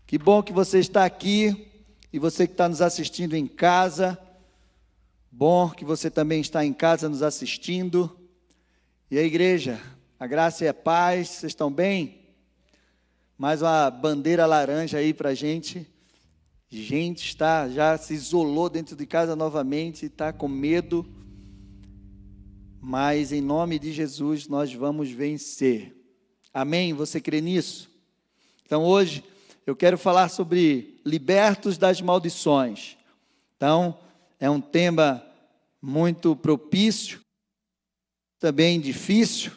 Que bom que você está aqui e você que está nos assistindo em casa. Bom que você também está em casa nos assistindo. E a igreja, a graça e a paz, vocês estão bem? Mais uma bandeira laranja aí para a gente. Gente já se isolou dentro de casa novamente, está com medo. Mas em nome de Jesus nós vamos vencer. Amém? Você crê nisso? Então hoje eu quero falar sobre libertos das maldições. Então é um tema muito propício, também difícil.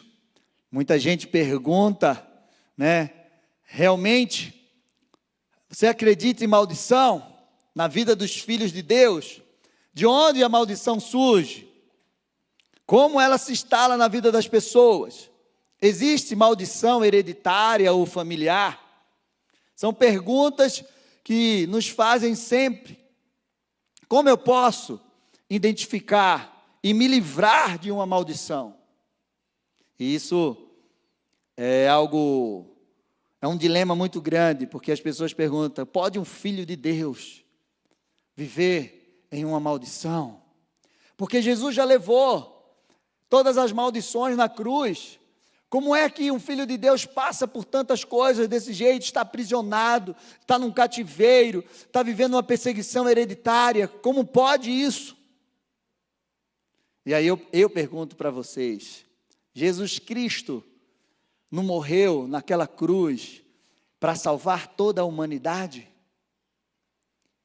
Muita gente pergunta, né? Realmente, você acredita em maldição na vida dos filhos de Deus? De onde a maldição surge? Como ela se instala na vida das pessoas? Existe maldição hereditária ou familiar? São perguntas que nos fazem sempre. Como eu posso identificar e me livrar de uma maldição? E isso é um dilema muito grande, porque as pessoas perguntam: pode um filho de Deus viver em uma maldição? Porque Jesus já levou todas as maldições na cruz. Como é que um filho de Deus passa por tantas coisas desse jeito, está aprisionado, está num cativeiro, está vivendo uma perseguição hereditária? Como pode isso? E aí eu pergunto para vocês, Jesus Cristo não morreu naquela cruz para salvar toda a humanidade?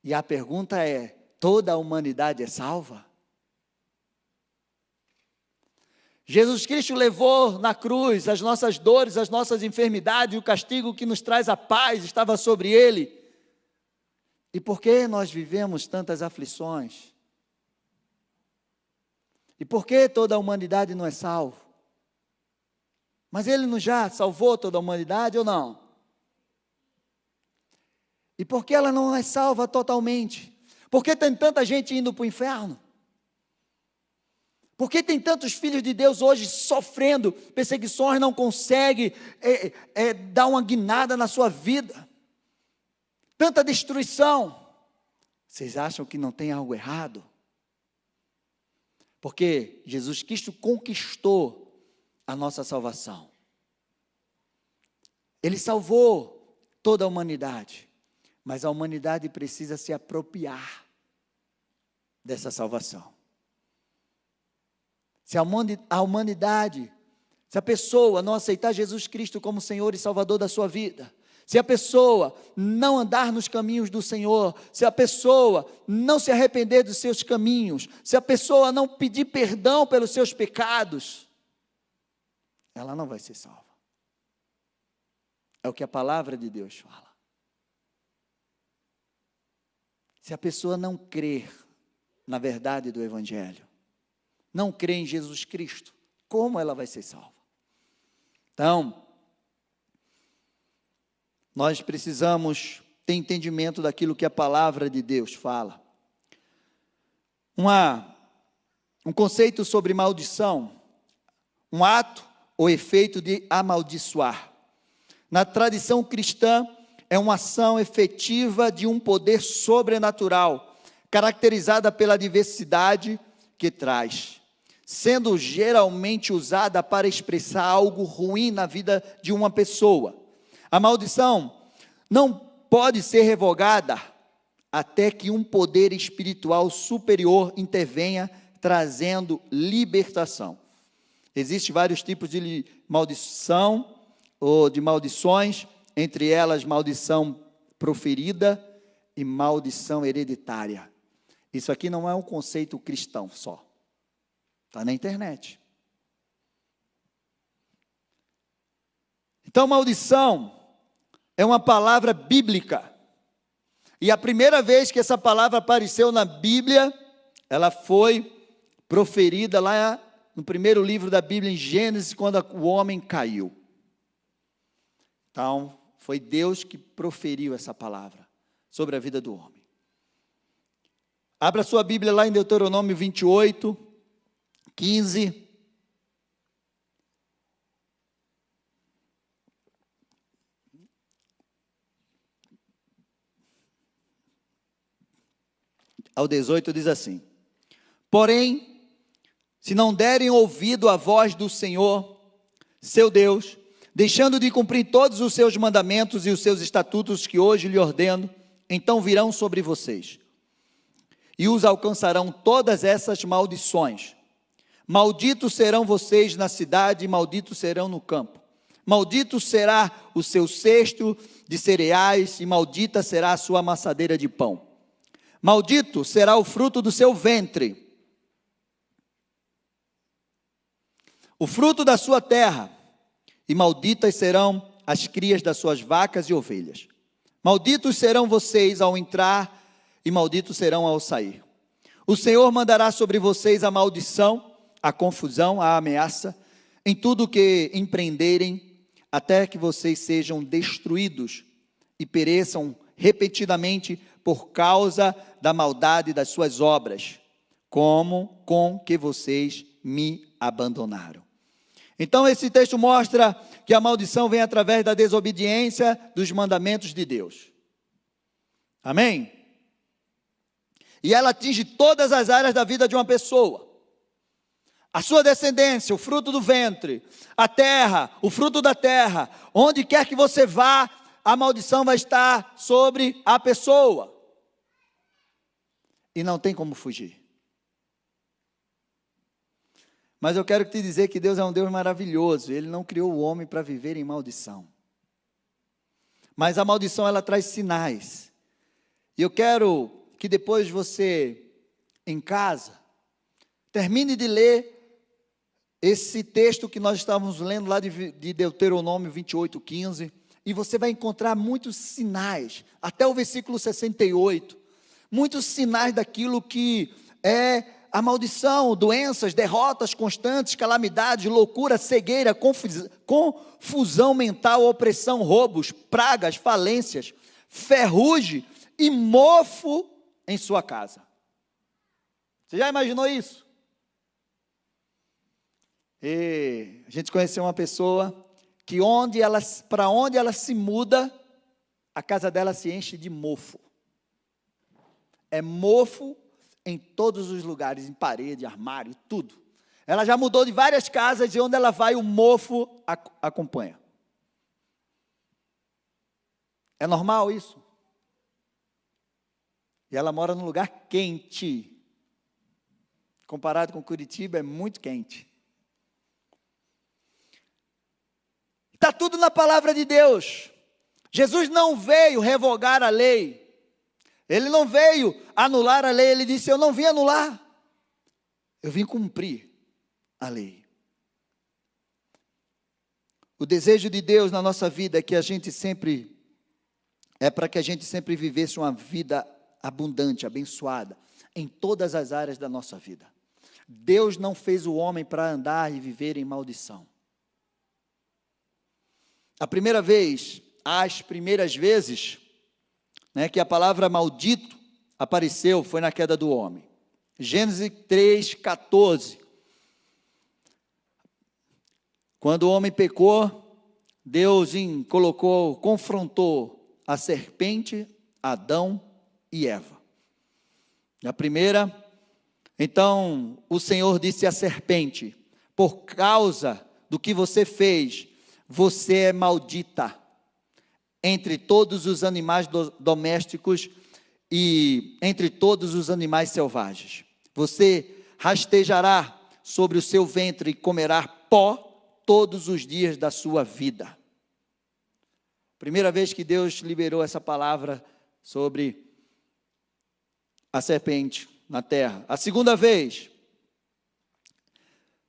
E a pergunta é: toda a humanidade é salva? Jesus Cristo levou na cruz as nossas dores, as nossas enfermidades, e o castigo que nos traz a paz estava sobre ele. E por que nós vivemos tantas aflições? E por que toda a humanidade não é salva? Mas ele não já salvou toda a humanidade ou não? E por que ela não é salva totalmente? Por que tem tanta gente indo para o inferno? Por que tem tantos filhos de Deus hoje sofrendo perseguições, não consegue dar uma guinada na sua vida? Tanta destruição. Vocês acham que não tem algo errado? Porque Jesus Cristo conquistou a nossa salvação. Ele salvou toda a humanidade, mas a humanidade precisa se apropriar dessa salvação. Se a humanidade, se a pessoa não aceitar Jesus Cristo como Senhor e Salvador da sua vida, se a pessoa não andar nos caminhos do Senhor, se a pessoa não se arrepender dos seus caminhos, se a pessoa não pedir perdão pelos seus pecados, ela não vai ser salva. É o que a palavra de Deus fala. Se a pessoa não crer na verdade do Evangelho, não crê em Jesus Cristo, como ela vai ser salva? Então, nós precisamos ter entendimento daquilo que a palavra de Deus fala. Um conceito sobre maldição, um ato ou efeito de amaldiçoar. Na tradição cristã, é uma ação efetiva de um poder sobrenatural, caracterizada pela diversidade que traz, sendo geralmente usada para expressar algo ruim na vida de uma pessoa. A maldição não pode ser revogada até que um poder espiritual superior intervenha, trazendo libertação. Existem vários tipos de maldição ou de maldições, entre elas maldição proferida e maldição hereditária. Isso aqui não é um conceito cristão só. Está na internet. Então, maldição é uma palavra bíblica. E a primeira vez que essa palavra apareceu na Bíblia, ela foi proferida lá no primeiro livro da Bíblia, em Gênesis, quando o homem caiu. Então, foi Deus que proferiu essa palavra sobre a vida do homem. Abra sua Bíblia lá em Deuteronômio 28, 15. ao 18 diz assim: porém, se não derem ouvido à voz do Senhor, seu Deus, deixando de cumprir todos os seus mandamentos e os seus estatutos que hoje lhe ordeno, então virão sobre vocês e os alcançarão todas essas maldições. Malditos serão vocês na cidade e malditos serão no campo. Maldito será o seu cesto de cereais e maldita será a sua amassadeira de pão. Maldito será o fruto do seu ventre, o fruto da sua terra, e malditas serão as crias das suas vacas e ovelhas. Malditos serão vocês ao entrar e malditos serão ao sair. O Senhor mandará sobre vocês a maldição, a confusão, a ameaça, em tudo que empreenderem, até que vocês sejam destruídos e pereçam repetidamente por causa da maldade das suas obras, como com que vocês me abandonaram. Então esse texto mostra que a maldição vem através da desobediência dos mandamentos de Deus. Amém? E ela atinge todas as áreas da vida de uma pessoa. A sua descendência, o fruto do ventre, a terra, o fruto da terra, onde quer que você vá, a maldição vai estar sobre a pessoa. E não tem como fugir. Mas eu quero te dizer que Deus é um Deus maravilhoso. Ele não criou o homem para viver em maldição. Mas a maldição, ela traz sinais. E eu quero que depois você, em casa, termine de ler esse texto que nós estávamos lendo lá de Deuteronômio 28:15, e você vai encontrar muitos sinais, até o versículo 68, muitos sinais daquilo que é a maldição, doenças, derrotas constantes, calamidades, loucura, cegueira, confusão mental, opressão, roubos, pragas, falências, ferrugem e mofo em sua casa. Você já imaginou isso? E a gente conheceu uma pessoa que para onde ela se muda, a casa dela se enche de mofo. É mofo em todos os lugares, em parede, armário, tudo. Ela já mudou de várias casas e onde ela vai, o mofo acompanha. É normal isso? E ela mora num lugar quente. Comparado com Curitiba, é muito quente. Está tudo na palavra de Deus. Jesus não veio revogar a lei. Ele não veio anular a lei. Ele disse: eu não vim anular. Eu vim cumprir a lei. O desejo de Deus na nossa vida é que para que a gente sempre vivesse uma vida abundante, abençoada, em todas as áreas da nossa vida. Deus não fez o homem para andar e viver em maldição. As primeiras vezes, que a palavra maldito apareceu, foi na queda do homem. Gênesis 3:14. Quando o homem pecou, Deus confrontou a serpente, Adão e Eva. Na primeira, então o Senhor disse à serpente: por causa do que você fez, você é maldita entre todos os animais domésticos e entre todos os animais selvagens. Você rastejará sobre o seu ventre e comerá pó todos os dias da sua vida. Primeira vez que Deus liberou essa palavra sobre a serpente na terra. A segunda vez,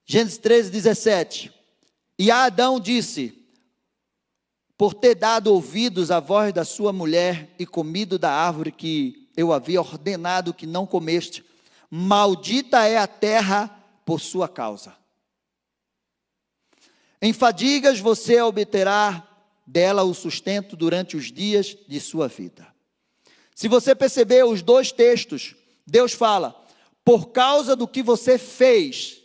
Gênesis 13:17. E a Adão disse: por ter dado ouvidos à voz da sua mulher e comido da árvore que eu havia ordenado que não comeste, maldita é a terra por sua causa. Em fadigas você obterá dela o sustento durante os dias de sua vida. Se você perceber os dois textos, Deus fala: por causa do que você fez,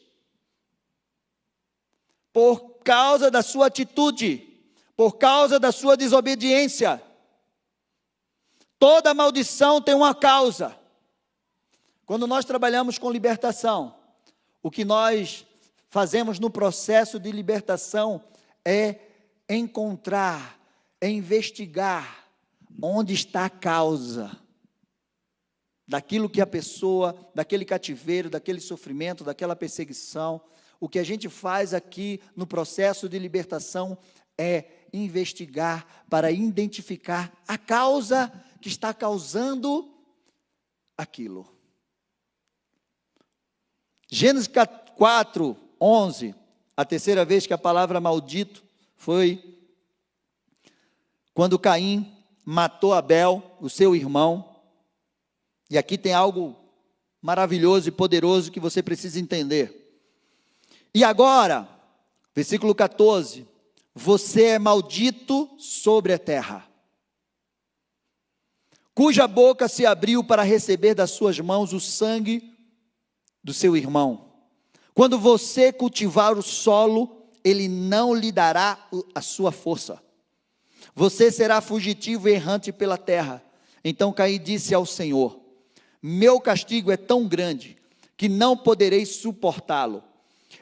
por causa da sua atitude, por causa da sua desobediência. Toda maldição tem uma causa. Quando nós trabalhamos com libertação, o que nós fazemos no processo de libertação é encontrar, é investigar onde está a causa daquilo que a pessoa, daquele cativeiro, daquele sofrimento, daquela perseguição. O que a gente faz aqui no processo de libertação é investigar para identificar a causa que está causando aquilo. Gênesis 4, 11, a terceira vez que a palavra maldito foi quando Caim matou Abel, o seu irmão. E aqui tem algo maravilhoso e poderoso que você precisa entender. E agora, versículo 14, você é maldito sobre a terra, cuja boca se abriu para receber das suas mãos o sangue do seu irmão. Quando você cultivar o solo, ele não lhe dará a sua força. Você será fugitivo e errante pela terra. Então Caim disse ao Senhor: meu castigo é tão grande que não poderei suportá-lo.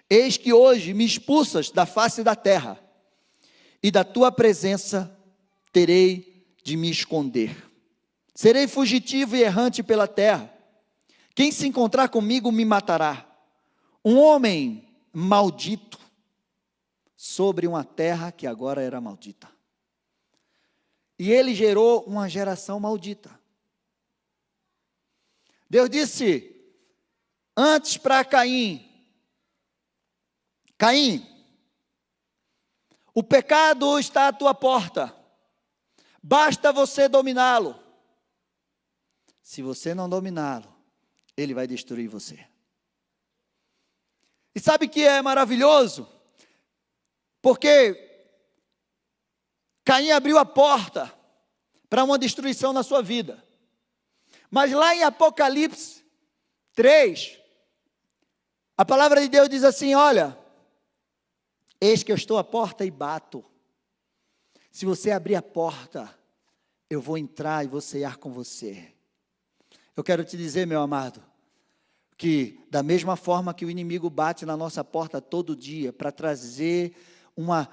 Eis que hoje me expulsas da face da terra, e da tua presença terei de me esconder. Serei fugitivo e errante pela terra. Quem se encontrar comigo me matará. Um homem maldito sobre uma terra que agora era maldita. E ele gerou uma geração maldita. Deus disse antes para Caim: Caim, o pecado está à tua porta, basta você dominá-lo. Se você não dominá-lo, ele vai destruir você. E sabe o que é maravilhoso? Porque Caim abriu a porta para uma destruição na sua vida. Mas lá em Apocalipse 3, a palavra de Deus diz assim: olha, eis que eu estou à porta e bato. Se você abrir a porta, eu vou entrar e vou cear com você. Eu quero te dizer, meu amado, que da mesma forma que o inimigo bate na nossa porta todo dia para trazer uma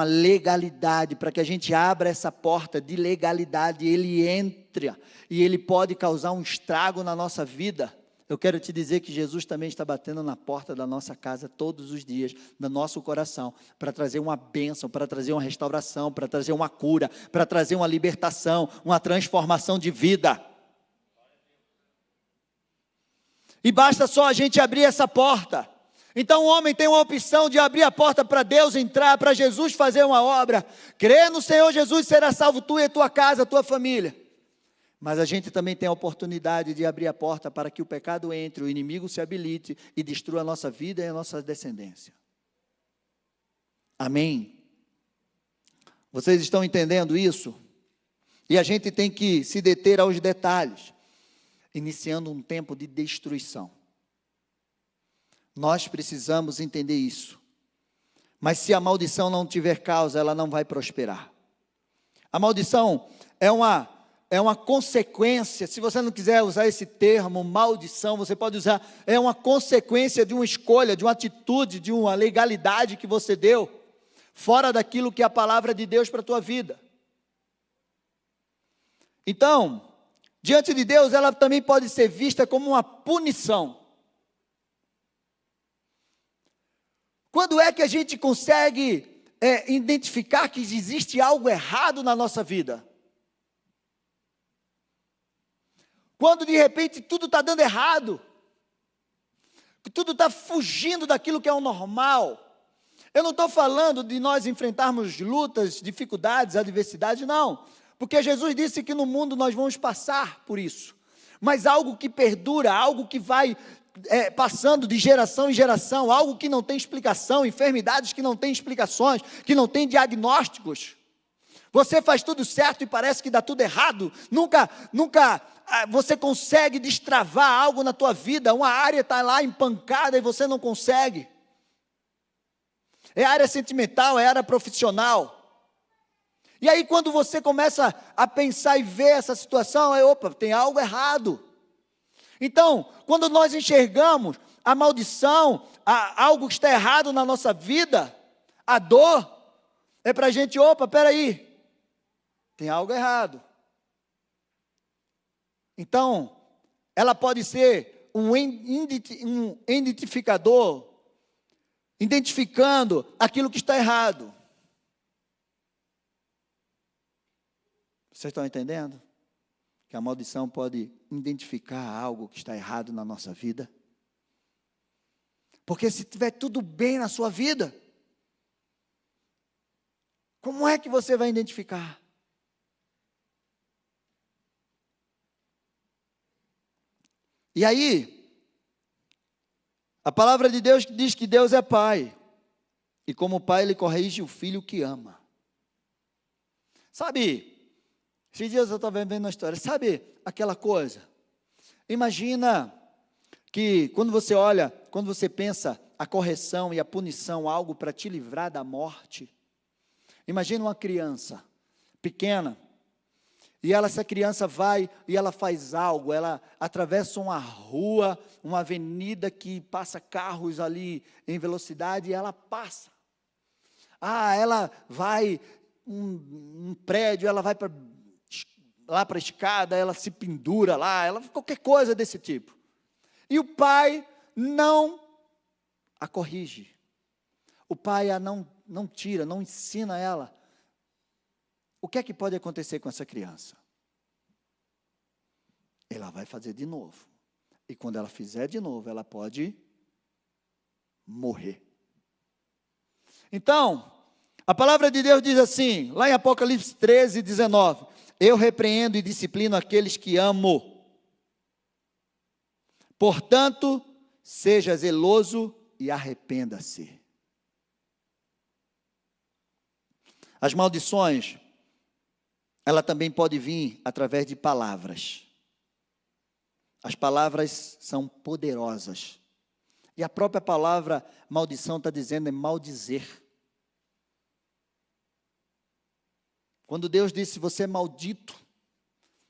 legalidade, para que a gente abra essa porta de legalidade, ele entra e ele pode causar um estrago na nossa vida. Eu quero te dizer que Jesus também está batendo na porta da nossa casa todos os dias, no nosso coração, para trazer uma bênção, para trazer uma restauração, para trazer uma cura, para trazer uma libertação, uma transformação de vida. E basta só a gente abrir essa porta. Então o homem tem uma opção de abrir a porta para Deus entrar, para Jesus fazer uma obra. Crer no Senhor Jesus, será salvo tu e a tua casa, a tua família. Mas a gente também tem a oportunidade de abrir a porta para que o pecado entre, o inimigo se habilite e destrua a nossa vida e a nossa descendência. Amém? Vocês estão entendendo isso? E a gente tem que se deter aos detalhes, iniciando um tempo de destruição. Nós precisamos entender isso. Mas se a maldição não tiver causa, ela não vai prosperar. A maldição é uma consequência. Se você não quiser usar esse termo, maldição, você pode usar, é uma consequência de uma escolha, de uma atitude, de uma legalidade que você deu, fora daquilo que é a palavra de Deus para a tua vida. Então, diante de Deus, ela também pode ser vista como uma punição. Quando é que a gente consegue identificar que existe algo errado na nossa vida? Quando de repente tudo está dando errado, que tudo está fugindo daquilo que é o normal. Eu não estou falando de nós enfrentarmos lutas, dificuldades, adversidades, não. Porque Jesus disse que no mundo nós vamos passar por isso. Mas algo que perdura, algo que vai passando de geração em geração, algo que não tem explicação, enfermidades que não têm explicações, que não têm diagnósticos. Você faz tudo certo e parece que dá tudo errado. Nunca você consegue destravar algo na tua vida. Uma área está lá empancada e você não consegue. É área sentimental, é área profissional. E aí quando você começa a pensar e ver essa situação, opa, tem algo errado. Então, quando nós enxergamos a maldição, algo que está errado na nossa vida, a dor, é para a gente, opa, peraí, tem algo errado. Então, ela pode ser um identificador, identificando aquilo que está errado. Vocês estão entendendo? Que a maldição pode identificar algo que está errado na nossa vida. Porque se tiver tudo bem na sua vida, como é que você vai identificar? E aí, a palavra de Deus diz que Deus é Pai. E como Pai, Ele corrige o filho que ama. Sabe, esses dias eu estava vendo uma história, sabe aquela coisa? Imagina que quando você olha, quando você pensa a correção e a punição, algo para te livrar da morte. Imagina uma criança pequena, e essa criança vai e ela faz algo, ela atravessa uma rua, uma avenida que passa carros ali em velocidade, e ela passa. Ela vai, um prédio, ela vai lá para a escada, ela se pendura lá, qualquer coisa desse tipo. E o pai não a corrige. O pai a não tira, não ensina ela. O que é que pode acontecer com essa criança? Ela vai fazer de novo. E quando ela fizer de novo, ela pode morrer. Então, a palavra de Deus diz assim, lá em Apocalipse 13, 19, eu repreendo e disciplino aqueles que amo. Portanto, seja zeloso e arrependa-se. As maldições, ela também pode vir através de palavras. As palavras são poderosas. E a própria palavra maldição está dizendo é maldizer. Quando Deus disse, você é maldito,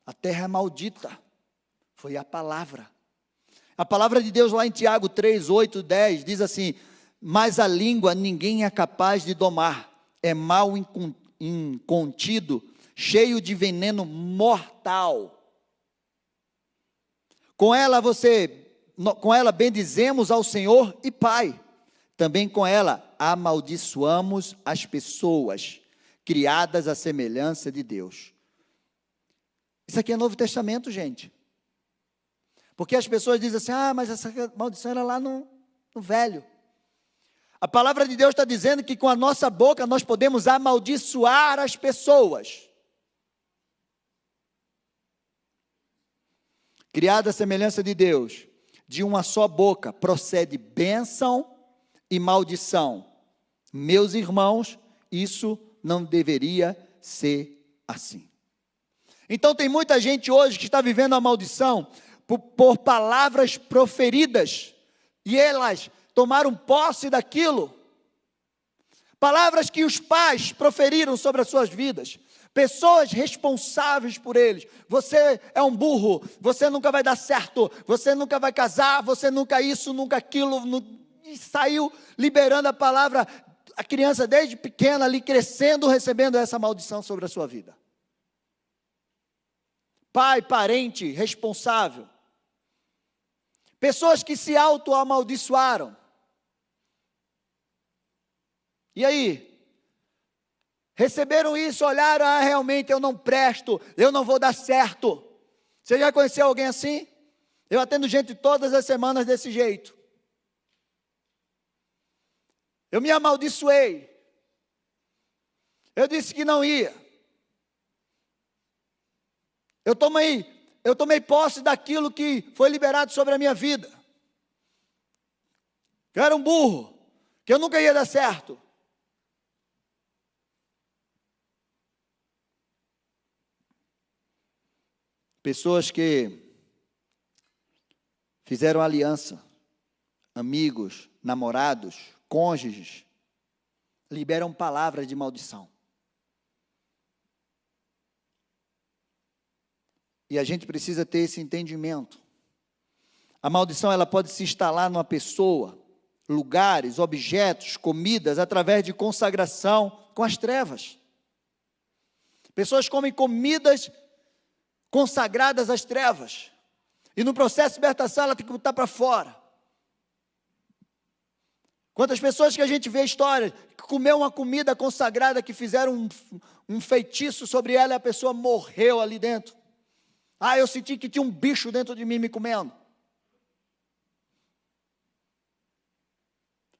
a terra é maldita, foi a palavra. A palavra de Deus lá em Tiago 3, 8, 10, diz assim, mas a língua ninguém é capaz de domar, é mal incontido, cheio de veneno mortal. Com ela bendizemos ao Senhor e Pai, também com ela amaldiçoamos as pessoas, criadas à semelhança de Deus. Isso aqui é Novo Testamento, gente. Porque as pessoas dizem assim, mas essa maldição era lá no Velho. A palavra de Deus está dizendo que com a nossa boca nós podemos amaldiçoar as pessoas. Criada à semelhança de Deus, de uma só boca procede bênção e maldição. Meus irmãos, isso não deveria ser assim. Então tem muita gente hoje que está vivendo a maldição por palavras proferidas, e elas tomaram posse daquilo. Palavras que os pais proferiram sobre as suas vidas. Pessoas responsáveis por eles. Você é um burro, você nunca vai dar certo, você nunca vai casar, você nunca isso, nunca aquilo. E saiu liberando a palavra, a criança desde pequena ali crescendo, recebendo essa maldição sobre a sua vida. Pai, parente, responsável. Pessoas que se auto-amaldiçoaram. E aí? Receberam isso, olharam, realmente eu não presto, eu não vou dar certo. Você já conheceu alguém assim? Eu atendo gente todas as semanas desse jeito. Eu me amaldiçoei. Eu disse que não ia. Eu tomei posse daquilo que foi liberado sobre a minha vida. Que eu era um burro, que eu nunca ia dar certo. Pessoas que fizeram aliança, amigos, namorados, cônjuges, liberam palavras de maldição. E a gente precisa ter esse entendimento, A maldição ela pode se instalar numa pessoa, lugares, objetos, comidas, através de consagração com as trevas. Pessoas comem comidas consagradas às trevas. E no processo de libertação ela tem que botar para fora. Quantas pessoas que a gente vê histórias, que comeu uma comida consagrada, que fizeram um feitiço sobre ela e a pessoa morreu ali dentro. Eu senti que tinha um bicho dentro de mim me comendo.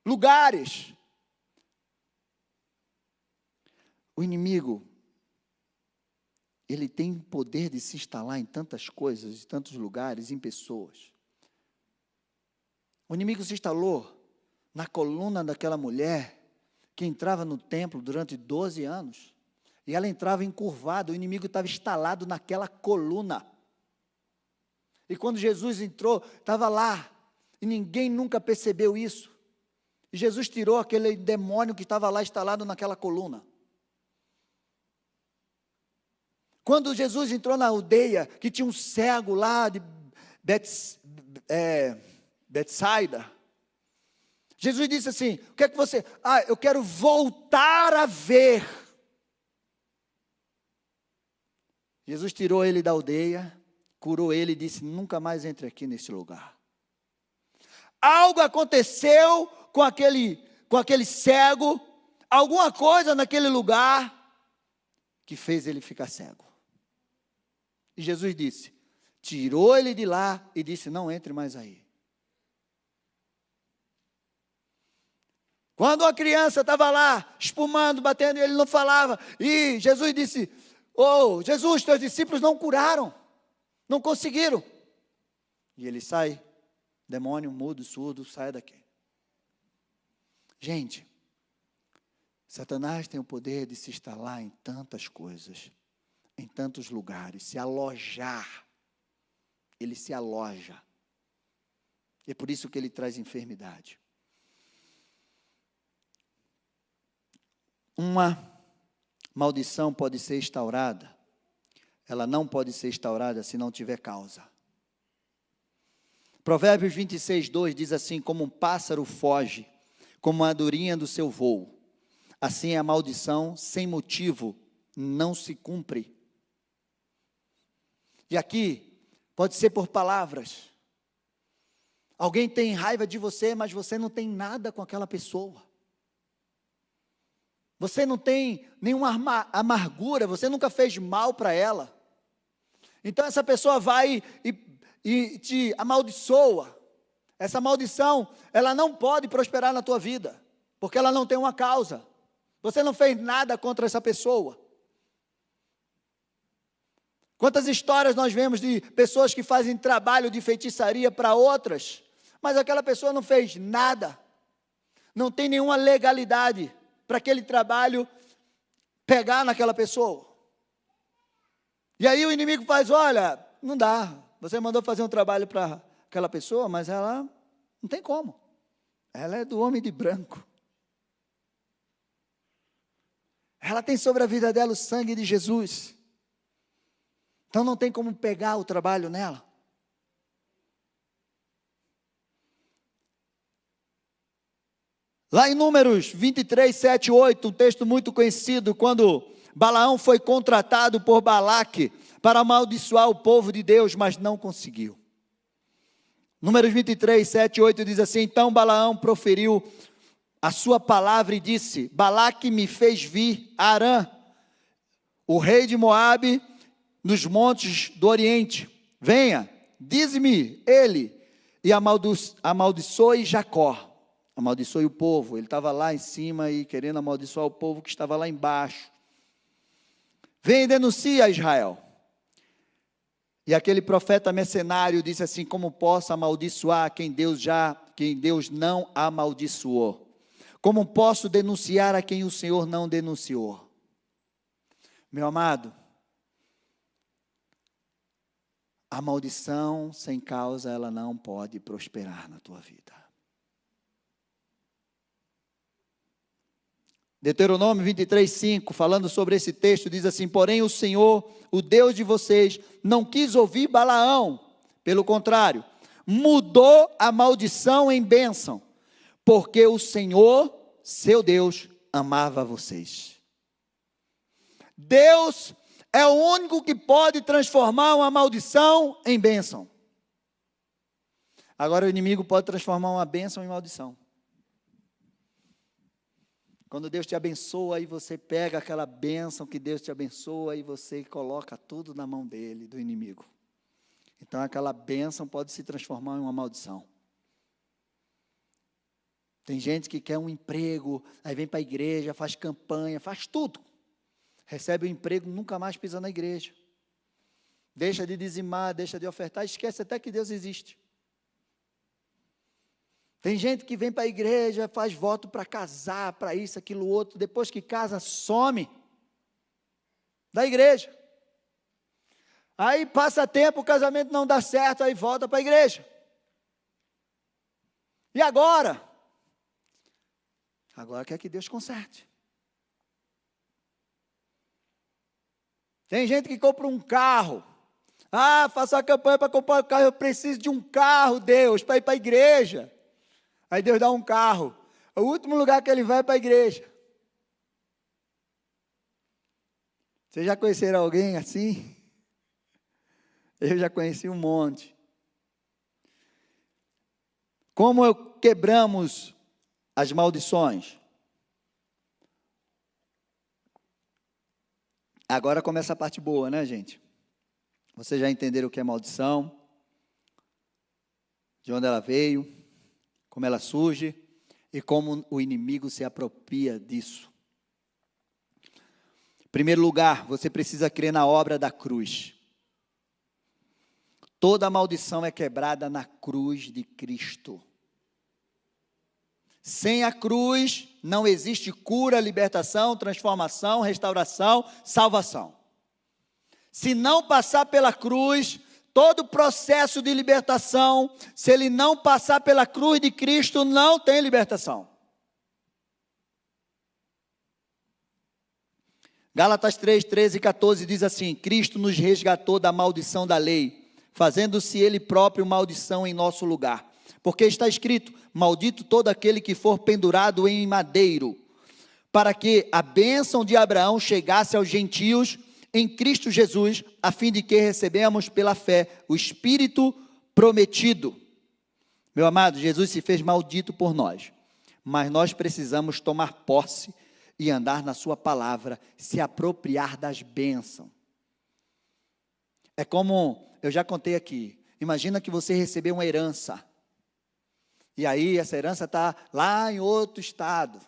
Lugares. O inimigo, ele tem o poder de se instalar em tantas coisas, em tantos lugares, em pessoas. O inimigo se instalou na coluna daquela mulher que entrava no templo durante 12 anos. E ela entrava encurvada, o inimigo estava instalado naquela coluna. E quando Jesus entrou, estava lá. E ninguém nunca percebeu isso. E Jesus tirou aquele demônio que estava lá instalado naquela coluna. Quando Jesus entrou na aldeia, que tinha um cego lá de Betsaida, Jesus disse assim, o que é que você... eu quero voltar a ver. Jesus tirou ele da aldeia, curou ele e disse, nunca mais entre aqui nesse lugar. Algo aconteceu com aquele cego, alguma coisa naquele lugar, que fez ele ficar cego. E Jesus disse, tirou ele de lá e disse, não entre mais aí. Quando a criança estava lá, espumando, batendo, e ele não falava, e Jesus disse, Jesus, teus discípulos não curaram, não conseguiram. E ele sai, demônio, mudo, surdo, sai daqui. Gente, Satanás tem o poder de se instalar em tantas coisas, em tantos lugares, se alojar. Ele se aloja. É por isso que ele traz enfermidade. Uma maldição pode ser instaurada, ela não pode ser instaurada se não tiver causa. Provérbios 26:2 diz assim, como um pássaro foge, como a andorinha do seu voo, assim a maldição sem motivo não se cumpre. E aqui, pode ser por palavras. Alguém tem raiva de você, mas você não tem nada com aquela pessoa. Você não tem nenhuma amargura, você nunca fez mal para ela. Então essa pessoa vai e te amaldiçoa. Essa maldição, ela não pode prosperar na tua vida, porque ela não tem uma causa. Você não fez nada contra essa pessoa. Quantas histórias nós vemos de pessoas que fazem trabalho de feitiçaria para outras, mas aquela pessoa não fez nada, não tem nenhuma legalidade para aquele trabalho pegar naquela pessoa. E aí o inimigo faz, olha, não dá, você mandou fazer um trabalho para aquela pessoa, mas ela não tem como, ela é do homem de branco. Ela tem sobre a vida dela o sangue de Jesus. Então não tem como pegar o trabalho nela. Lá em Números 23, 7, 8, um texto muito conhecido, quando Balaão foi contratado por Balaque para amaldiçoar o povo de Deus, mas não conseguiu. Números 23, 7 e 8 diz assim, então Balaão proferiu a sua palavra e disse, Balaque me fez vir a Arã, o rei de Moabe, nos montes do Oriente. Venha, dize-me ele, e amaldiçoe Jacó. Amaldiçoe o povo. Ele estava lá em cima e querendo amaldiçoar o povo que estava lá embaixo. Vem e denuncia a Israel. E aquele profeta mercenário disse assim, como posso amaldiçoar quem Deus não amaldiçoou? Como posso denunciar a quem o Senhor não denunciou? Meu amado, a maldição sem causa, ela não pode prosperar na tua vida. Deuteronômio 23, 5, falando sobre esse texto, diz assim, porém o Senhor, o Deus de vocês, não quis ouvir Balaão, pelo contrário, mudou a maldição em bênção, porque o Senhor, seu Deus, amava vocês. Deus é o único que pode transformar uma maldição em bênção. Agora o inimigo pode transformar uma bênção em maldição. Quando Deus te abençoa, aí você pega aquela bênção que Deus te abençoa e você coloca tudo na mão dele, do inimigo. Então aquela bênção pode se transformar em uma maldição. Tem gente que quer um emprego, aí vem para a igreja, faz campanha, faz tudo. Recebe o emprego, nunca mais pisa na igreja. Deixa de dizimar, deixa de ofertar, esquece até que Deus existe. Tem gente que vem para a igreja, faz voto para casar, para isso, aquilo, outro, depois que casa, some da igreja. Aí passa tempo, o casamento não dá certo, aí volta para a igreja. E agora? Agora quer que Deus conserte. Tem gente que compra um carro. Ah, faço a campanha para comprar um carro, eu preciso de um carro, Deus, para ir para a igreja. Aí Deus dá um carro. O último lugar que ele vai é para a igreja. Vocês já conheceram alguém assim? Eu já conheci um monte. Como quebramos as maldições? Agora começa a parte boa, né, gente? Vocês já entenderam o que é maldição, de onde ela veio, como ela surge e como o inimigo se apropria disso. Em primeiro lugar, você precisa crer na obra da cruz. Toda maldição é quebrada na cruz de Cristo. Sem a cruz não existe cura, libertação, transformação, restauração, salvação. Se não passar pela cruz, todo processo de libertação, se ele não passar pela cruz de Cristo, não tem libertação. Gálatas 3, 13 e 14 diz assim: Cristo nos resgatou da maldição da lei, fazendo-se ele próprio maldição em nosso lugar. Porque está escrito: maldito todo aquele que for pendurado em madeiro, para que a bênção de Abraão chegasse aos gentios em Cristo Jesus, a fim de que recebemos pela fé o Espírito prometido. Meu amado, Jesus se fez maldito por nós, mas nós precisamos tomar posse e andar na sua palavra, se apropriar das bênçãos. É como, eu já contei aqui, imagina que você recebeu uma herança, e aí essa herança está lá em outro estado,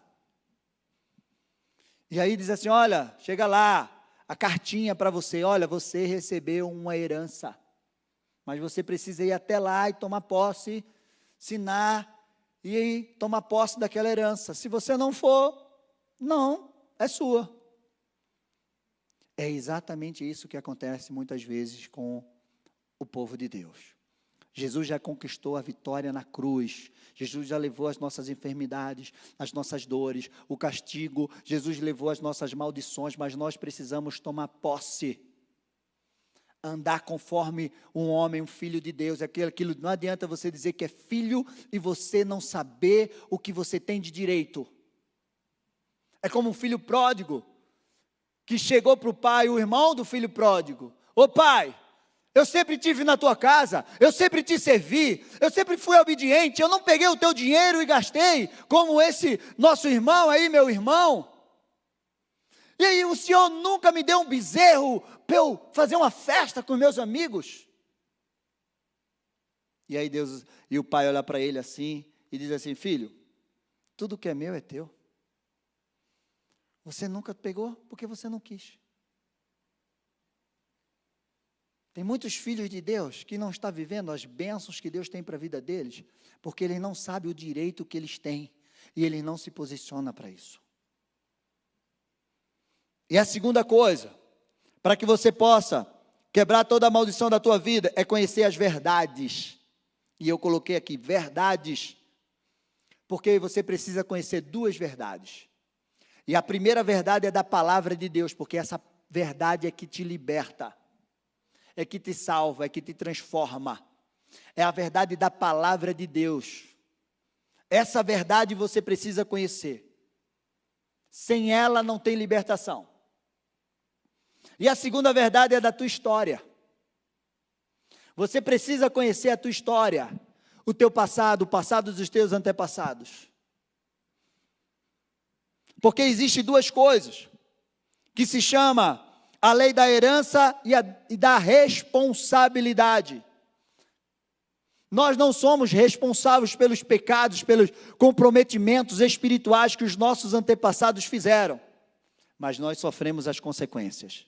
e aí diz assim, olha, chega lá, a cartinha para você, olha, você recebeu uma herança, mas você precisa ir até lá e tomar posse, assinar e tomar posse daquela herança. Se você não for, não, é sua. É exatamente isso que acontece muitas vezes com o povo de Deus. Jesus já conquistou a vitória na cruz. Jesus já levou as nossas enfermidades, as nossas dores, o castigo. Jesus levou as nossas maldições, mas nós precisamos tomar posse. Andar conforme um homem, um filho de Deus. Aquilo, não adianta você dizer que é filho e você não saber o que você tem de direito. É como um filho pródigo que chegou para o pai, o irmão do filho pródigo. Ô pai, eu sempre estive na tua casa, eu sempre te servi, eu sempre fui obediente, eu não peguei o teu dinheiro e gastei, como esse nosso irmão aí, meu irmão. E aí o Senhor nunca me deu um bezerro para eu fazer uma festa com meus amigos. E aí Deus, e o pai olha para ele assim, e diz assim, filho, tudo que é meu é teu. Você nunca pegou porque você não quis. Tem muitos filhos de Deus que não estão vivendo as bênçãos que Deus tem para a vida deles, porque eles não sabem o direito que eles têm, e eles não se posicionam para isso. E a segunda coisa, para que você possa quebrar toda a maldição da tua vida, é conhecer as verdades. E eu coloquei aqui, verdades, porque você precisa conhecer duas verdades. E a primeira verdade é da palavra de Deus, porque essa verdade é que te liberta. É que te salva, é que te transforma. É a verdade da palavra de Deus. Essa verdade você precisa conhecer. Sem ela não tem libertação. E a segunda verdade é da tua história. Você precisa conhecer a tua história, o teu passado, o passado dos teus antepassados. Porque existem duas coisas, que se chama a lei da herança e da responsabilidade. Nós não somos responsáveis pelos pecados, pelos comprometimentos espirituais que os nossos antepassados fizeram, mas nós sofremos as consequências.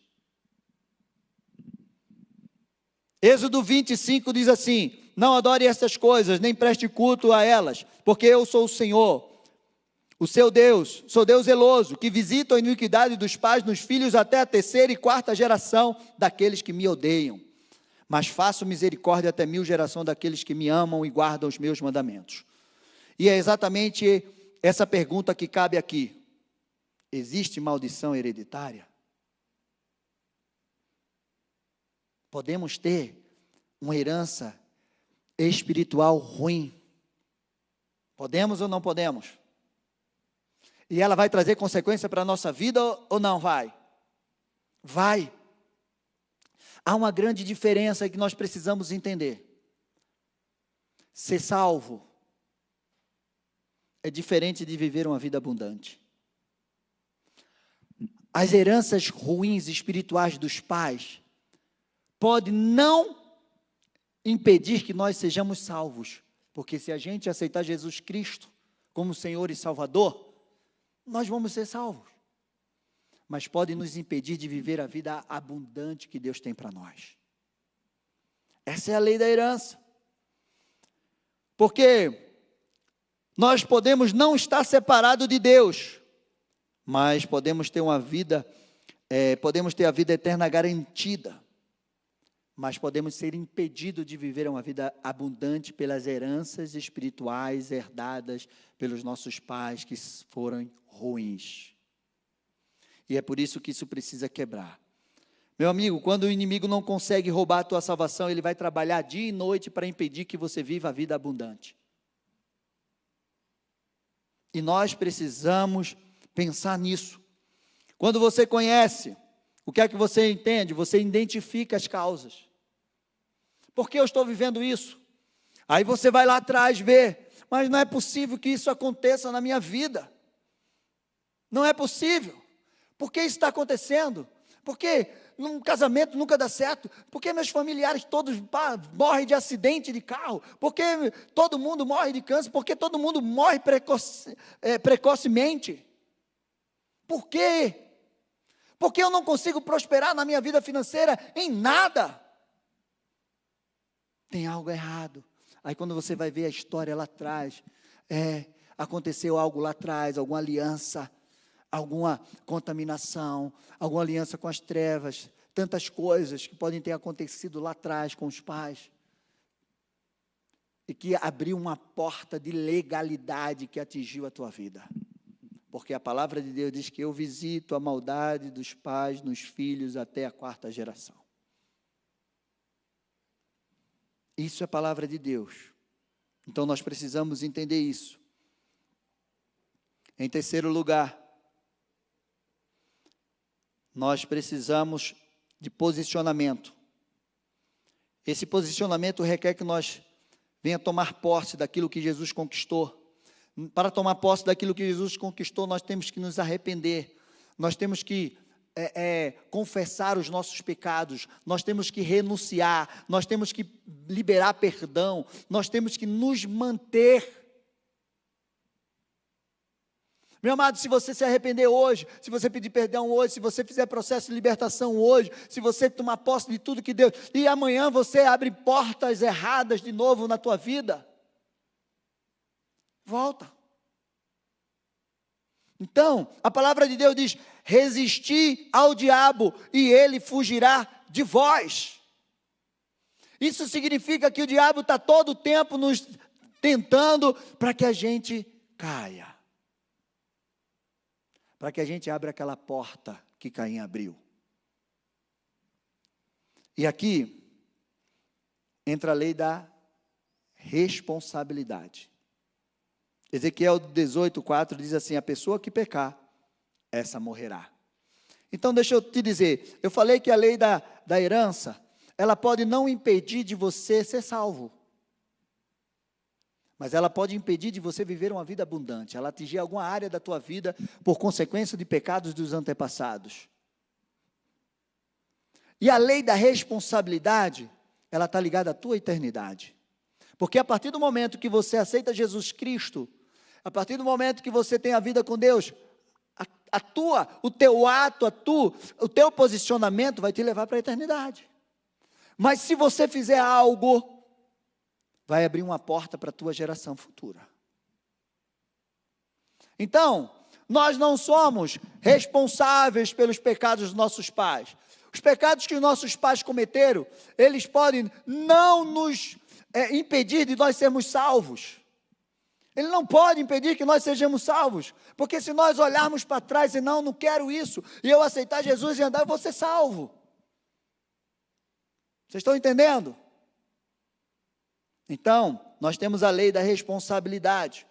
Êxodo 25 diz assim: não adore essas coisas, nem preste culto a elas, porque eu sou o Senhor, o seu Deus, sou Deus zeloso, que visita a iniquidade dos pais nos filhos até a terceira e quarta geração daqueles que me odeiam. Mas faço misericórdia até 1000 gerações daqueles que me amam e guardam os meus mandamentos. E é exatamente essa pergunta que cabe aqui. Existe maldição hereditária? Podemos ter uma herança espiritual ruim? Podemos ou não podemos? E ela vai trazer consequência para a nossa vida ou não vai? Vai. Há uma grande diferença que nós precisamos entender. Ser salvo é diferente de viver uma vida abundante. As heranças ruins espirituais dos pais podem não impedir que nós sejamos salvos, porque se a gente aceitar Jesus Cristo como Senhor e Salvador, nós vamos ser salvos. Mas pode nos impedir de viver a vida abundante que Deus tem para nós. Essa é a lei da herança. Porque nós podemos não estar separados de Deus, mas podemos ter uma vida, podemos ter a vida eterna garantida, mas podemos ser impedidos de viver uma vida abundante pelas heranças espirituais herdadas pelos nossos pais que foram ruins. E é por isso que isso precisa quebrar. Meu amigo, quando o inimigo não consegue roubar a tua salvação, ele vai trabalhar dia e noite para impedir que você viva a vida abundante. E nós precisamos pensar nisso. Quando você conhece, o que é que você entende? Você identifica as causas. Por que eu estou vivendo isso? Aí você vai lá atrás ver, mas não é possível que isso aconteça na minha vida. Não é possível. Por que isso está acontecendo? Por que num casamento nunca dá certo? Por que meus familiares todos morrem de acidente de carro? Por que todo mundo morre de câncer? Por que todo mundo morre precocemente? Por quê? Por que eu não consigo prosperar na minha vida financeira em nada? Tem algo errado. Aí quando você vai ver a história lá atrás, aconteceu algo lá atrás, alguma aliança, alguma contaminação, alguma aliança com as trevas, tantas coisas que podem ter acontecido lá atrás com os pais, e que abriu uma porta de legalidade que atingiu a tua vida, porque a palavra de Deus diz que eu visito a maldade dos pais nos filhos até a quarta geração. Isso é a palavra de Deus, então nós precisamos entender isso. Em terceiro lugar, nós precisamos de posicionamento. Esse posicionamento requer que nós venha tomar posse daquilo que Jesus conquistou. Para tomar posse daquilo que Jesus conquistou, nós temos que nos arrepender. Nós temos que confessar os nossos pecados. Nós temos que renunciar. Nós temos que liberar perdão. Nós temos que nos manter. Meu amado, se você se arrepender hoje, se você pedir perdão hoje, se você fizer processo de libertação hoje, se você tomar posse de tudo que Deus, e amanhã você abre portas erradas de novo na tua vida, volta. Então, a palavra de Deus diz: resisti ao diabo e ele fugirá de vós. Isso significa que o diabo está todo o tempo nos tentando para que a gente caia. Para que a gente abra aquela porta que Caim abriu. E aqui entra a lei da responsabilidade. Ezequiel 18:4 diz assim: a pessoa que pecar, essa morrerá. Então deixa eu te dizer, eu falei que a lei da herança, ela pode não impedir de você ser salvo, mas ela pode impedir de você viver uma vida abundante, ela atingir alguma área da tua vida por consequência de pecados dos antepassados. E a lei da responsabilidade, ela está ligada à tua eternidade. Porque a partir do momento que você aceita Jesus Cristo, a partir do momento que você tem a vida com Deus, o teu ato, o teu posicionamento vai te levar para a eternidade. Mas se você fizer algo, vai abrir uma porta para a tua geração futura. Então, nós não somos responsáveis pelos pecados dos nossos pais. Os pecados que os nossos pais cometeram, eles podem não nos impedir de nós sermos salvos. Ele não pode impedir que nós sejamos salvos, porque se nós olharmos para trás e não quero isso, e eu aceitar Jesus e andar, eu vou ser salvo. Vocês estão entendendo? Então, nós temos a lei da responsabilidade,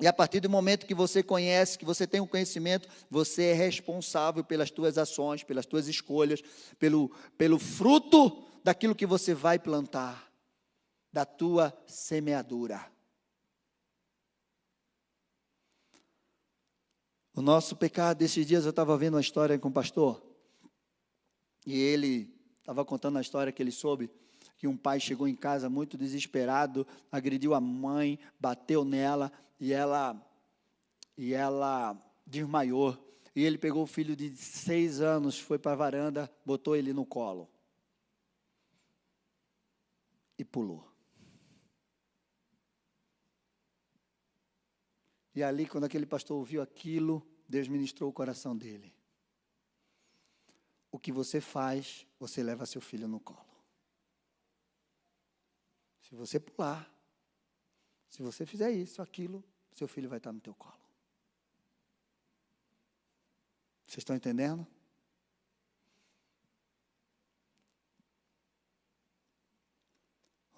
e a partir do momento que você conhece, que você tem um conhecimento, você é responsável pelas tuas ações, pelas tuas escolhas, pelo fruto daquilo que você vai plantar, da tua semeadura. O nosso pecado, esses dias eu estava vendo uma história com o pastor, e ele estava contando a história que ele soube, que um pai chegou em casa muito desesperado, agrediu a mãe, bateu nela, e ela desmaiou. E ele pegou o filho de 6 anos, foi para a varanda, botou ele no colo e pulou. E ali, quando aquele pastor ouviu aquilo, Deus ministrou o coração dele. O que você faz, você leva seu filho no colo. Se você pular, se você fizer isso, aquilo, seu filho vai estar no teu colo. Vocês estão entendendo?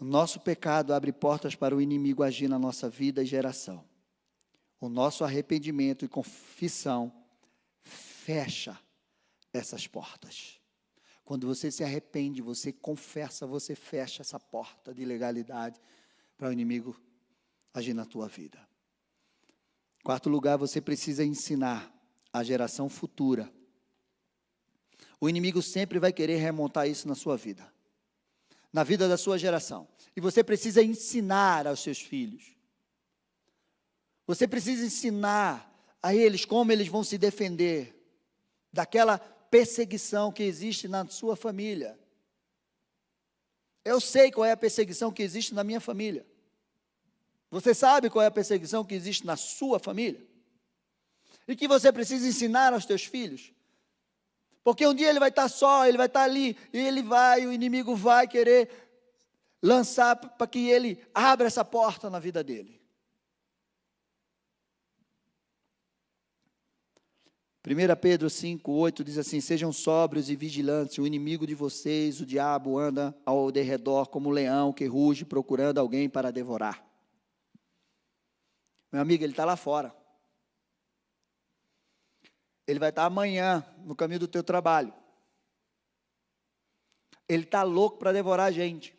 O nosso pecado abre portas para o inimigo agir na nossa vida e geração. O nosso arrependimento e confissão fecha essas portas. Quando você se arrepende, você confessa, você fecha essa porta de legalidade para o inimigo agir na tua vida. Quarto lugar, você precisa ensinar a geração futura. O inimigo sempre vai querer remontar isso na sua vida, na vida da sua geração. E você precisa ensinar aos seus filhos. Você precisa ensinar a eles como eles vão se defender daquela perseguição que existe na sua família. Eu sei qual é a perseguição que existe na minha família. Você sabe qual é a perseguição que existe na sua família? E que você precisa ensinar aos teus filhos. Porque um dia ele vai estar só, ele vai estar ali, e o inimigo vai querer lançar para que ele abra essa porta na vida dele. 1 Pedro 5:8 diz assim: sejam sóbrios e vigilantes, o inimigo de vocês, o diabo, anda ao derredor como um leão que ruge procurando alguém para devorar. Meu amigo, ele está lá fora. Ele vai estar amanhã no caminho do teu trabalho. Ele está louco para devorar a gente.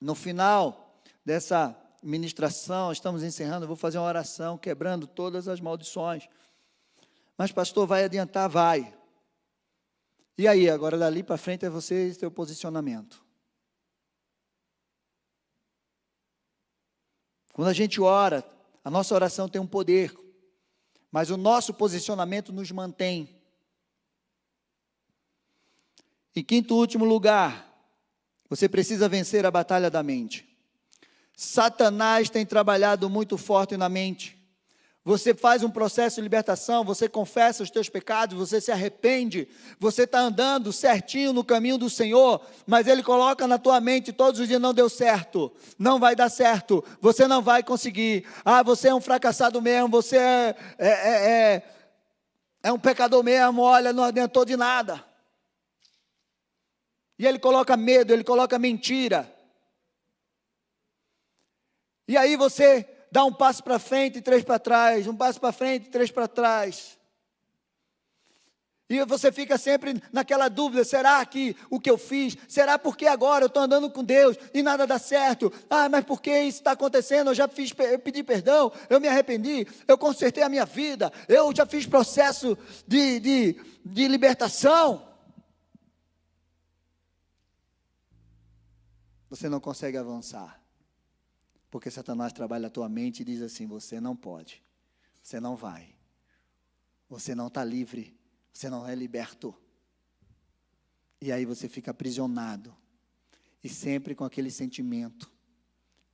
No final dessa ministração, estamos encerrando, eu vou fazer uma oração, quebrando todas as maldições. Mas pastor, vai adiantar? Vai. E aí, agora dali para frente é você e seu posicionamento. Quando a gente ora, a nossa oração tem um poder, mas o nosso posicionamento nos mantém. Em quinto e último lugar, você precisa vencer a batalha da mente. Satanás tem trabalhado muito forte na mente. Você faz um processo de libertação, você confessa os teus pecados, você se arrepende, você está andando certinho no caminho do Senhor, mas Ele coloca na tua mente todos os dias: não deu certo, não vai dar certo, você não vai conseguir, você é um fracassado mesmo, você é um pecador mesmo, olha, não adiantou de nada. E ele coloca medo, ele coloca mentira. E aí você dá um passo para frente e 3 para trás, um passo para frente e 3 para trás. E você fica sempre naquela dúvida, será que o que eu fiz, será porque agora eu estou andando com Deus e nada dá certo? Mas por que isso está acontecendo? Eu pedi perdão, eu me arrependi, eu consertei a minha vida, eu já fiz processo de libertação. Você não consegue avançar, porque Satanás trabalha a tua mente e diz assim, você não pode, você não vai, você não está livre. Você não é liberto. E aí você fica aprisionado. E sempre com aquele sentimento.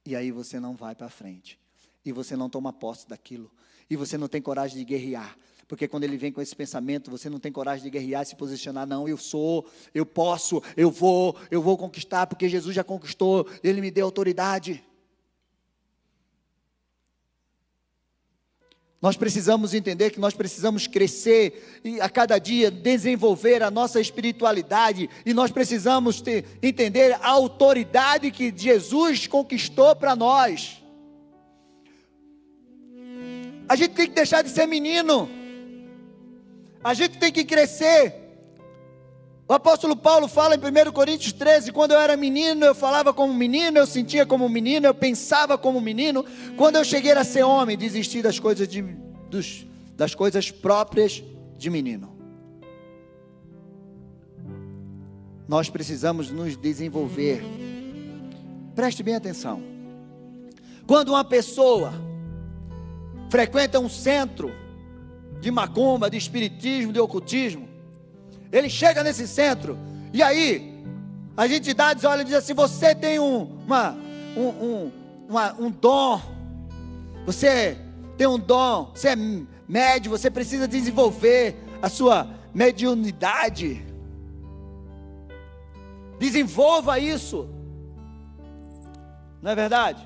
E aí você não vai para frente. E você não toma posse daquilo. E você não tem coragem de guerrear. Porque quando ele vem com esse pensamento, você não tem coragem de guerrear, se posicionar. Não, eu sou, eu posso, eu vou conquistar. Porque Jesus já conquistou, Ele me deu autoridade. Nós precisamos entender que nós precisamos crescer e a cada dia desenvolver a nossa espiritualidade. E nós precisamos entender a autoridade que Jesus conquistou para nós. A gente tem que deixar de ser menino. A gente tem que crescer. O apóstolo Paulo fala em 1 Coríntios 13, quando eu era menino, eu falava como menino, eu sentia como menino, eu pensava como menino. Quando eu cheguei a ser homem, desisti das coisas próprias de menino. Nós precisamos nos desenvolver. Preste bem atenção. Quando uma pessoa frequenta um centro de macumba, de espiritismo, de ocultismo, ele chega nesse centro, e aí, as entidades olham e dizem assim, você tem um dom, você tem um dom, você é médium, você precisa desenvolver a sua mediunidade, desenvolva isso, não é verdade?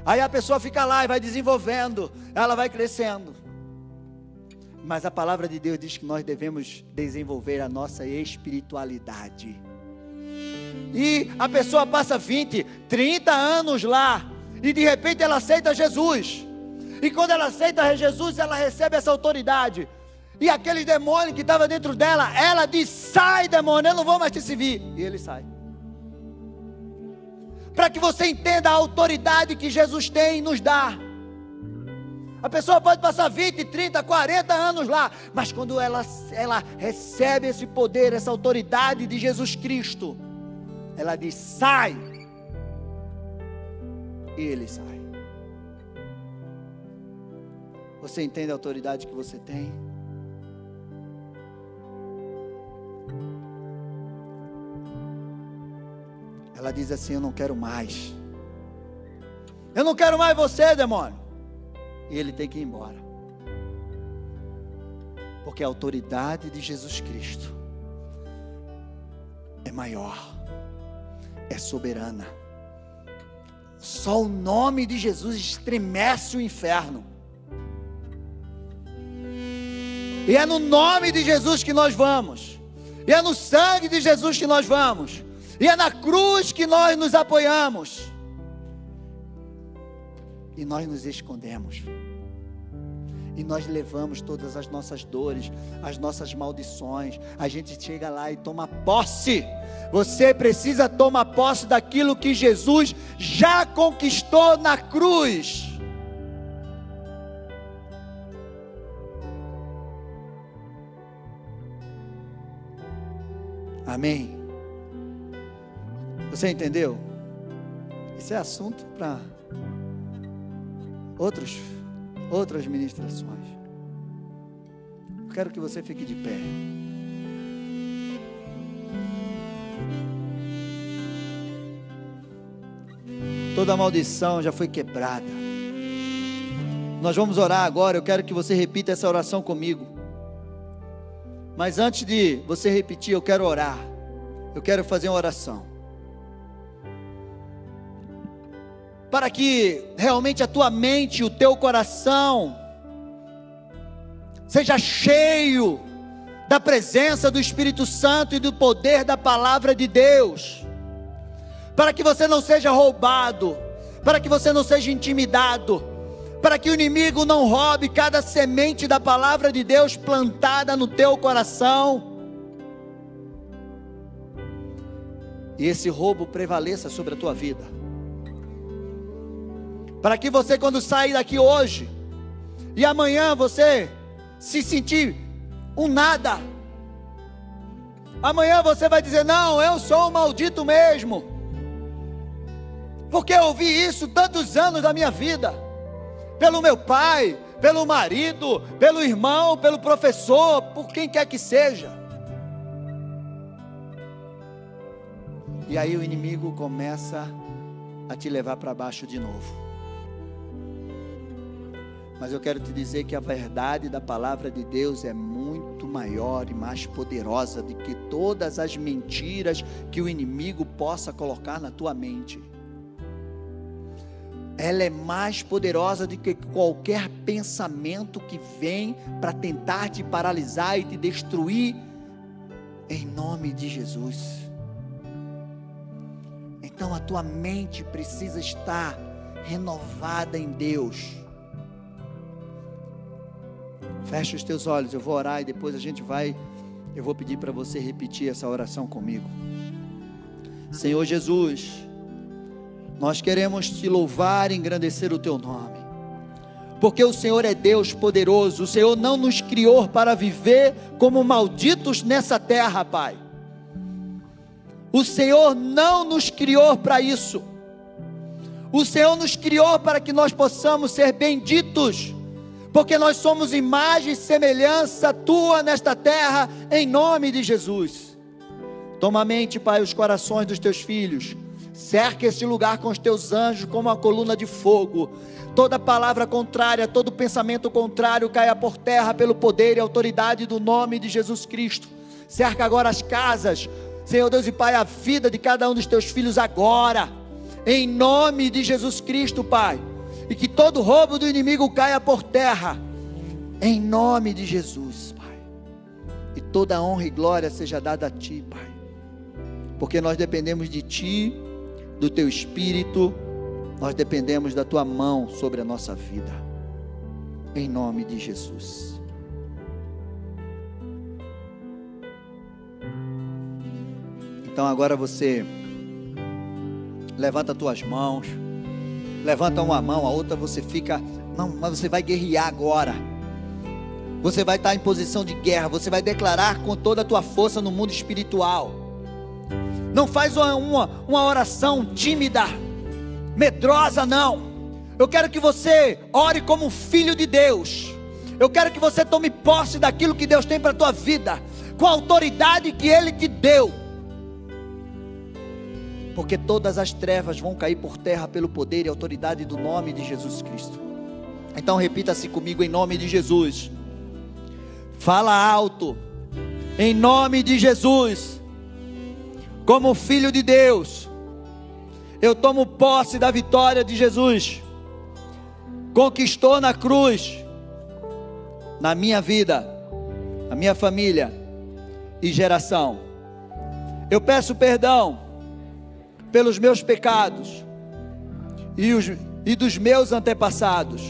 Aí a pessoa fica lá e vai desenvolvendo, ela vai crescendo. Mas a palavra de Deus diz que nós devemos desenvolver a nossa espiritualidade. E a pessoa passa 20, 30 anos lá, e de repente ela aceita Jesus. E quando ela aceita Jesus, ela recebe essa autoridade. E aquele demônio que estava dentro dela, ela diz, sai demônio, eu não vou mais te servir. E ele sai. Para que você entenda a autoridade que Jesus tem e nos dá. A pessoa pode passar 20, 30, 40 anos lá, mas quando ela recebe esse poder, essa autoridade de Jesus Cristo, ela diz, sai, e ele sai. Você entende a autoridade que você tem? Ela diz assim, eu não quero mais. Eu não quero mais você, demônio. E ele tem que ir embora. Porque a autoridade de Jesus Cristo é maior, é soberana. Só o nome de Jesus estremece o inferno. E é no nome de Jesus que nós vamos. E é no sangue de Jesus que nós vamos. E é na cruz que nós nos apoiamos. E nós nos escondemos. E nós levamos todas as nossas dores, as nossas maldições. A gente chega lá e toma posse. Você precisa tomar posse daquilo que Jesus já conquistou na cruz. Amém? Você entendeu? Isso é assunto para outras ministrações. Eu quero que você fique de pé. Toda maldição já foi quebrada. Nós vamos orar agora. Eu quero que você repita essa oração comigo. Mas antes de você repetir, eu quero orar. Eu quero fazer uma oração. Para que realmente a tua mente, o teu coração seja cheio da presença do Espírito Santo e do poder da palavra de Deus. Para que você não seja roubado, para que você não seja intimidado, para que o inimigo não roube cada semente da palavra de Deus plantada no teu coração, e esse roubo prevaleça sobre a tua vida, para que você, quando sair daqui hoje, e amanhã você se sentir um nada, amanhã você vai dizer: não, eu sou um maldito mesmo, porque eu ouvi isso tantos anos da minha vida, pelo meu pai, pelo marido, pelo irmão, pelo professor, por quem quer que seja. E aí o inimigo começa a te levar para baixo de novo. Mas eu quero te dizer que a verdade da palavra de Deus é muito maior e mais poderosa do que todas as mentiras que o inimigo possa colocar na tua mente. Ela é mais poderosa do que qualquer pensamento que vem para tentar te paralisar e te destruir, em nome de Jesus. Então a tua mente precisa estar renovada em Deus. Fecha os teus olhos, eu vou orar e depois eu vou pedir para você repetir essa oração comigo. Senhor Jesus, nós queremos te louvar e engrandecer o teu nome, porque o Senhor é Deus poderoso. O Senhor não nos criou para viver como malditos nessa terra, Pai. O Senhor não nos criou para isso. O Senhor nos criou para que nós possamos ser benditos, porque nós somos imagem e semelhança tua nesta terra, em nome de Jesus. Toma a mente, Pai, os corações dos teus filhos, cerca este lugar com os teus anjos como uma coluna de fogo. Toda palavra contrária, todo pensamento contrário caia por terra pelo poder e autoridade do nome de Jesus Cristo. Cerca agora as casas, Senhor Deus e Pai, a vida de cada um dos teus filhos agora, em nome de Jesus Cristo, Pai, e que todo roubo do inimigo caia por terra, em nome de Jesus, Pai, e toda honra e glória seja dada a Ti, Pai, porque nós dependemos de Ti, do Teu Espírito, nós dependemos da Tua mão sobre a nossa vida, em nome de Jesus. Então agora você levanta as tuas mãos, levanta uma mão, a outra você fica, não, mas você vai guerrear agora, você vai estar em posição de guerra, você vai declarar com toda a tua força no mundo espiritual. Não faz uma oração tímida, medrosa, não. Eu quero que você ore como um filho de Deus. Eu quero que você tome posse daquilo que Deus tem para a tua vida, com a autoridade que Ele te deu, porque todas as trevas vão cair por terra pelo poder e autoridade do nome de Jesus Cristo. Então repita-se comigo, em nome de Jesus. Fala alto, em nome de Jesus. Como filho de Deus, eu tomo posse da vitória de Jesus, conquistou na cruz, na minha vida, na minha família e geração. Eu peço perdão pelos meus pecados e dos meus antepassados.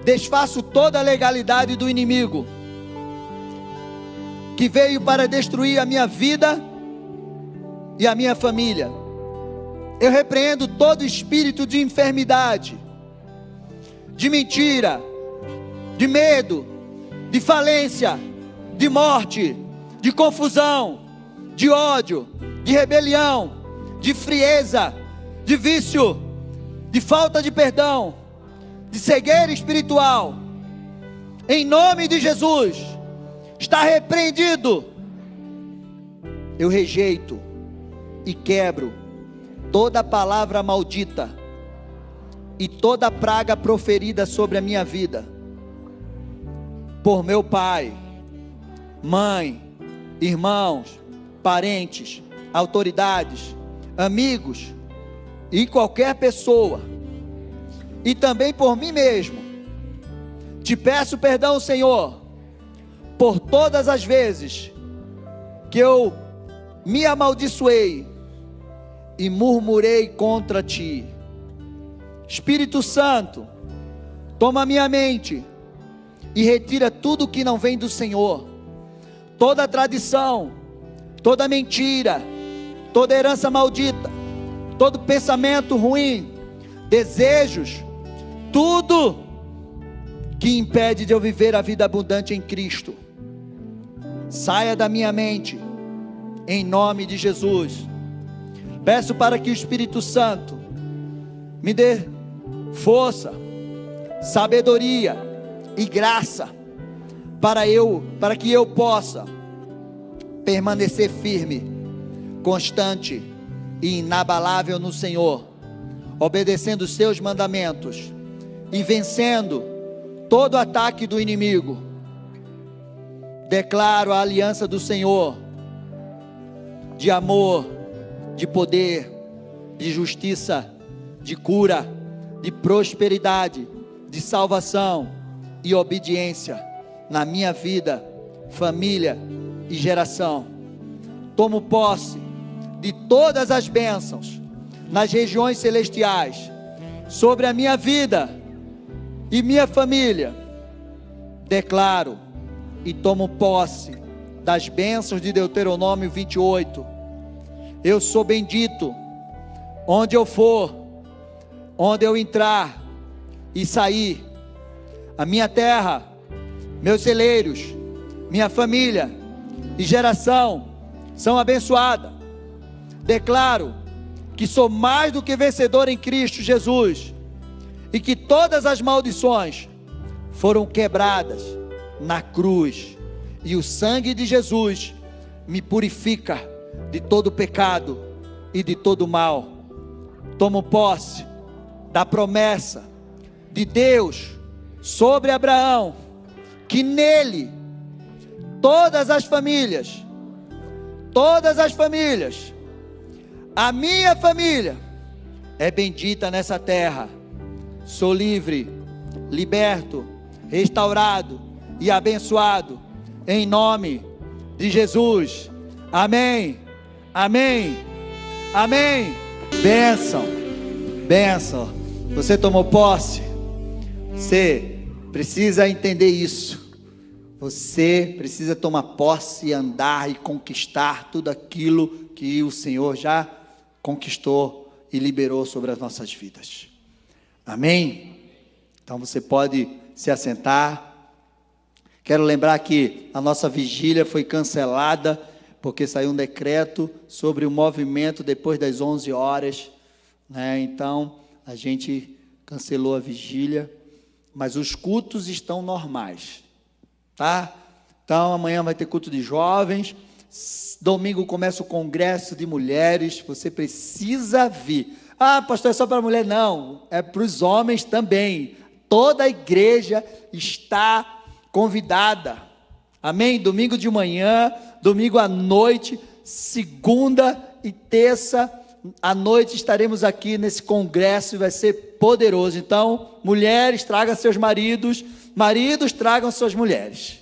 Desfaço toda a legalidade do inimigo que veio para destruir a minha vida e a minha família. Eu repreendo todo espírito de enfermidade, de mentira, de medo, de falência, de morte, de confusão, de ódio, de rebelião, de frieza, de vício, de falta de perdão, de cegueira espiritual. Em nome de Jesus, está repreendido. Eu rejeito e quebro toda palavra maldita e toda praga proferida sobre a minha vida, por meu pai, mãe, irmãos, parentes, autoridades, amigos e qualquer pessoa, e também por mim mesmo. Te peço perdão, Senhor, por todas as vezes que eu me amaldiçoei e murmurei contra Ti. Espírito Santo, toma a minha mente e retira tudo que não vem do Senhor, toda tradição, toda mentira, toda herança maldita, todo pensamento ruim, desejos, tudo que impede de eu viver a vida abundante em Cristo, saia da minha mente, em nome de Jesus. Peço para que o Espírito Santo me dê força, sabedoria e graça, para que eu possa permanecer firme, constante e inabalável no Senhor, obedecendo os seus mandamentos e vencendo todo ataque do inimigo. Declaro a aliança do Senhor, de amor, de poder, de justiça, de cura, de prosperidade, de salvação e obediência na minha vida, família e geração. Tomo posse de todas as bênçãos nas regiões celestiais sobre a minha vida e minha família. Declaro e tomo posse das bênçãos de Deuteronômio 28. Eu sou bendito onde eu for, onde eu entrar e sair. A minha terra, meus celeiros, minha família e geração são abençoadas. Declaro que sou mais do que vencedor em Cristo Jesus, e que todas as maldições foram quebradas na cruz, e o sangue de Jesus me purifica de todo pecado e de todo mal. Tomo posse da promessa de Deus sobre Abraão, que nele todas as famílias, a minha família é bendita nessa terra. Sou livre, liberto, restaurado e abençoado em nome de Jesus. Amém, amém, amém. Bênção, bênção. Você tomou posse? Você precisa entender isso. Você precisa tomar posse e andar e conquistar tudo aquilo que o Senhor já conquistou e liberou sobre as nossas vidas. Amém? Então você pode se assentar. Quero lembrar que a nossa vigília foi cancelada, porque saiu um decreto sobre o movimento depois das 11 horas, né? Então a gente cancelou a vigília, mas os cultos estão normais, tá? Então amanhã vai ter culto de jovens, domingo começa o congresso de mulheres. Você precisa vir. Ah, pastor, é só para mulher? Não, é para os homens também. Toda a igreja está convidada. Amém? Domingo de manhã, domingo à noite, segunda e terça à noite estaremos aqui nesse congresso e vai ser poderoso. Então, mulheres, tragam seus maridos, maridos, tragam suas mulheres.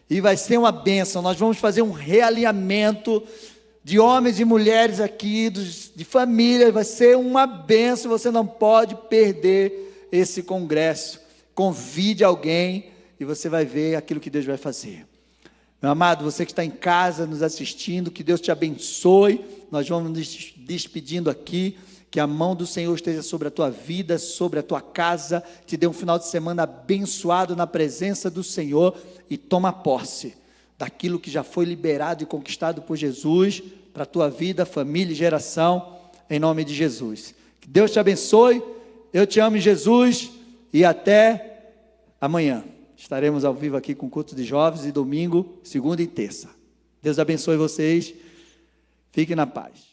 E vai ser uma bênção. Nós vamos fazer um realinhamento de homens e mulheres aqui, de família. Vai ser uma bênção. Você não pode perder esse congresso. Convide alguém e você vai ver aquilo que Deus vai fazer. Meu amado, você que está em casa nos assistindo, que Deus te abençoe. Nós vamos nos despedindo aqui. Que a mão do Senhor esteja sobre a tua vida, sobre a tua casa, te dê um final de semana abençoado na presença do Senhor, e toma posse daquilo que já foi liberado e conquistado por Jesus, para a tua vida, família e geração, em nome de Jesus. Que Deus te abençoe, eu te amo em Jesus, e até amanhã. Estaremos ao vivo aqui com o culto de jovens, e domingo, segunda e terça. Deus abençoe vocês, fiquem na paz.